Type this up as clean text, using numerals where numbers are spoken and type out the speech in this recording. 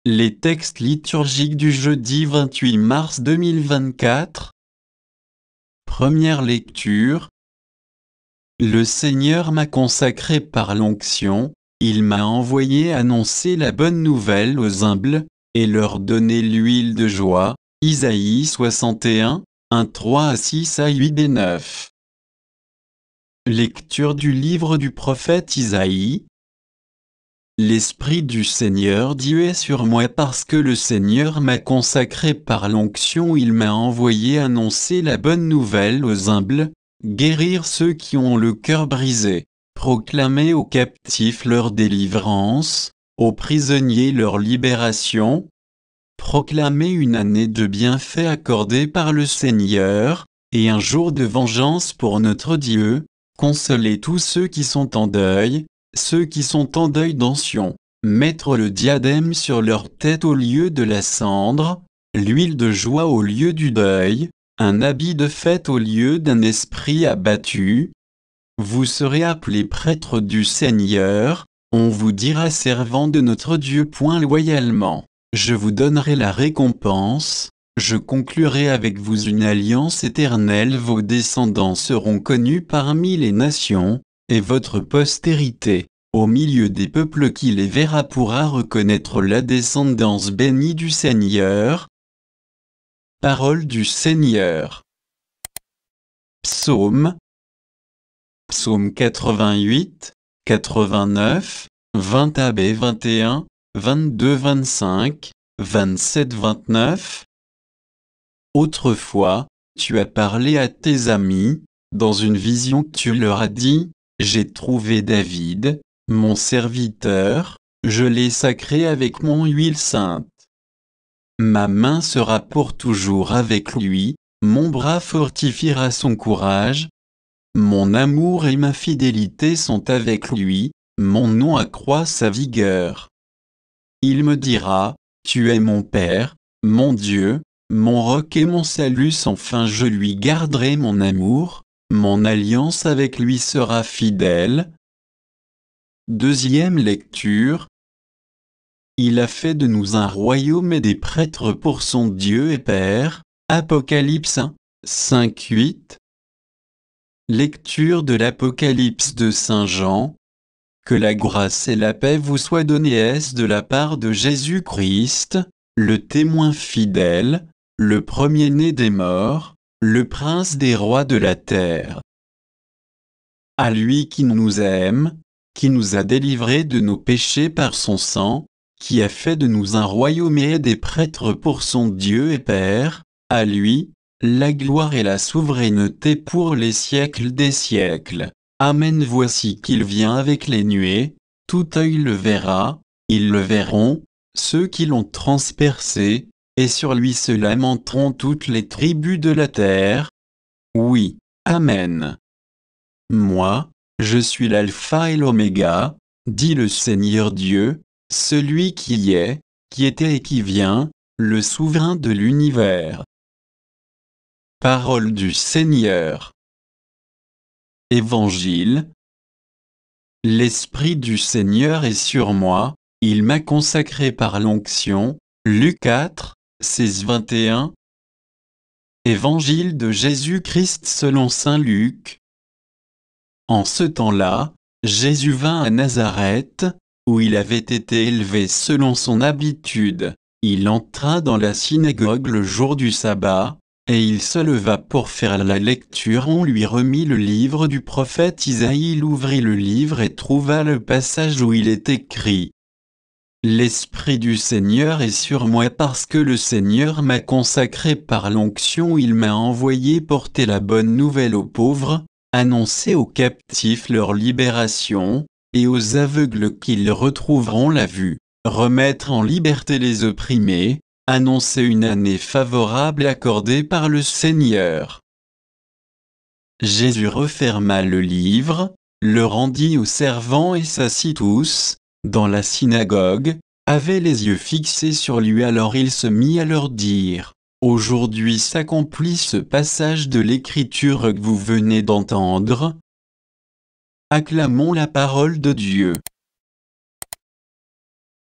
Les textes liturgiques du jeudi 28 mars 2024. Première lecture. Le Seigneur m'a consacré par l'onction, il m'a envoyé annoncer la bonne nouvelle aux humbles, et leur donner l'huile de joie. Isaïe 61, 1-3 à 6 à 8 et 9. Lecture du livre du prophète Isaïe. L'Esprit du Seigneur Dieu est sur moi parce que le Seigneur m'a consacré par l'onction, il m'a envoyé annoncer la bonne nouvelle aux humbles, guérir ceux qui ont le cœur brisé, proclamer aux captifs leur délivrance, aux prisonniers leur libération, proclamer une année de bienfaits accordée par le Seigneur, et un jour de vengeance pour notre Dieu, consoler tous ceux qui sont en deuil, ceux qui sont en deuil dans Sion, mettre le diadème sur leur tête au lieu de la cendre, l'huile de joie au lieu du deuil, un habit de fête au lieu d'un esprit abattu. Vous serez appelés prêtres du Seigneur, on vous dira servants de notre Dieu. Loyalement, je vous donnerai la récompense, je conclurai avec vous une alliance éternelle, vos descendants seront connus parmi les nations, et votre postérité, au milieu des peuples qui les verra, pourra reconnaître la descendance bénie du Seigneur. Parole du Seigneur. Psaume. Psaume 88, 89, 20 AB 21, 22 25, 27 29. Autrefois, tu as parlé à tes amis, dans une vision tu leur as dit, j'ai trouvé David, mon serviteur, je l'ai sacré avec mon huile sainte. Ma main sera pour toujours avec lui, mon bras fortifiera son courage. Mon amour et ma fidélité sont avec lui, mon nom accroît sa vigueur. Il me dira, tu es mon Père, mon Dieu, mon roc et mon salut. Sans fin je lui garderai mon amour, mon alliance avec lui sera fidèle. Deuxième lecture. Il a fait de nous un royaume et des prêtres pour son Dieu et Père. Apocalypse 1, 5-8. Lecture de l'Apocalypse de Saint Jean. Que la grâce et la paix vous soient données de la part de Jésus-Christ, le témoin fidèle, le premier-né des morts, le prince des rois de la terre. À lui qui nous aime, qui nous a délivrés de nos péchés par son sang, qui a fait de nous un royaume et des prêtres pour son Dieu et Père, à lui, la gloire et la souveraineté pour les siècles des siècles. Amen. Voici qu'il vient avec les nuées, tout œil le verra, ils le verront, ceux qui l'ont transpercé, et sur lui se lamenteront toutes les tribus de la terre. Oui, Amen. Moi, je suis l'alpha et l'oméga, dit le Seigneur Dieu, celui qui est, qui était et qui vient, le souverain de l'univers. Parole du Seigneur. Évangile. L'Esprit du Seigneur est sur moi, il m'a consacré par l'onction. Luc 4, 16-21. Évangile de Jésus-Christ selon saint Luc. En ce temps-là, Jésus vint à Nazareth, où il avait été élevé selon son habitude. Il entra dans la synagogue le jour du sabbat, et il se leva pour faire la lecture. On lui remit le livre du prophète Isaïe. Il ouvrit le livre et trouva le passage où il est écrit: L'Esprit du Seigneur est sur moi parce que le Seigneur m'a consacré par l'onction. Il m'a envoyé porter la bonne nouvelle aux pauvres, annoncer aux captifs leur libération, et aux aveugles qu'ils retrouveront la vue, remettre en liberté les opprimés, annoncer une année favorable accordée par le Seigneur. Jésus referma le livre, le rendit aux servants et s'assit tous, dans la synagogue, avaient les yeux fixés sur lui. Alors il se mit à leur dire: Aujourd'hui s'accomplit ce passage de l'Écriture que vous venez d'entendre. Acclamons la parole de Dieu.